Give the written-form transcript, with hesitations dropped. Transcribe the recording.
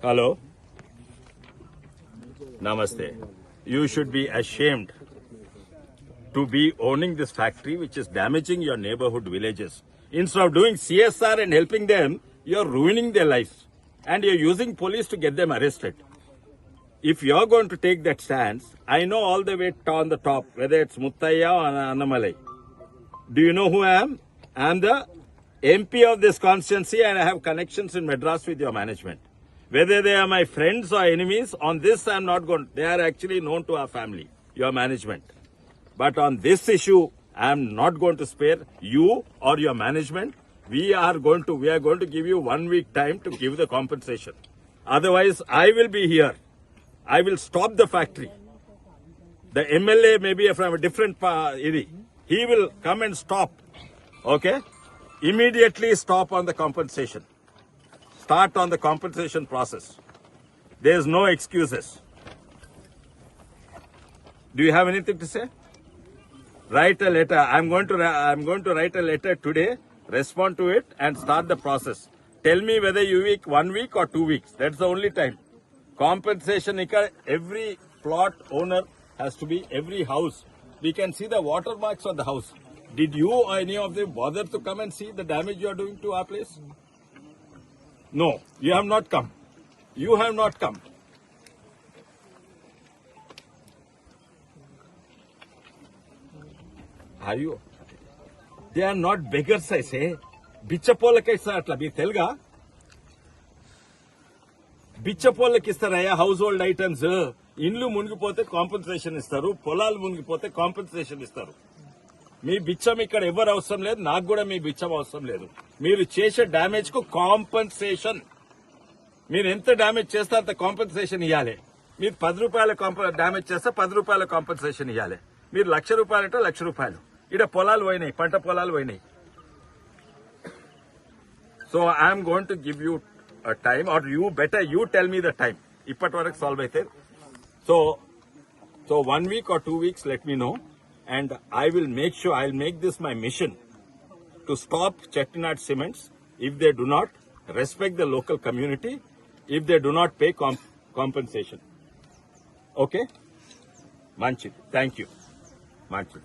Hello. Namaste. You should be ashamed to be owning this factory which is damaging your neighborhood villages. Instead of doing CSR and helping them, you're ruining their lives. And you're using police to get them arrested. If you're going to take that stance, I know all the way on the top, whether it's Muttaya or Annamalai. Do you know who I am? I am the MP of this constituency and I have connections in Madras with your management. Whether they are my friends or enemies, on this I am not going. They are actually known to our family, your management. But on this issue, I am not going to spare you or your management. We are going to give you 1 week time to give the compensation. Otherwise, I will be here. I will stop the factory. The MLA may be from a different area. He will come and stop. Okay? Immediately stop on the compensation. Start on the compensation process. There is no excuses. Do you have anything to say? Write a letter. I'm going to write a letter today. Respond to it and start the process. Tell me whether you week 1 week or 2 weeks. That's the only time. Compensation. Every plot owner has to be every house. We can see the watermarks on the house. Did you or any of them bother to come and see the damage you are doing to our place? No, you have not come. You have not come. Are you? They are not beggars, I say. Bichapolaki atla be telga. Bichapolaki istaraya household items. Inlu mungipote compensation istaru. Polal mungipote compensation istaru. మీ బిచ్చం ఇక్కడ ఎవరు అవసరం లేదు, నాకు కూడా మీ బిచ్చం అవసరం లేదు. మీరు చేసే డ్యామేజ్ కు కాంపన్సేషన్. మీరు ఎంత డ్యామేజ్ చేస్తే అంత కాంపన్సేషన్ ఇవ్వాలి. మీరు 10 రూపాయల డ్యామేజ్ చేస్తే 10 రూపాయల కాంపన్సేషన్ ఇవ్వాలి. మీరు 1,00,000 రూపాయలు అంటే 1,00,000 రూపాయలు. ఇక్కడ పొలాలు పోయినాయి, పంట పొలాలు పోయినాయి. So I'm going to give you time are you better you tell me the time. ఇప్పటి వరకు సాల్వ్ అయితే so 1 week or 2 weeks let me know. And I will make sure, I'll make this my mission to stop Chettinad Cements if they do not respect the local community, if they do not pay compensation. Okay? Manchit, thank you. Manchit.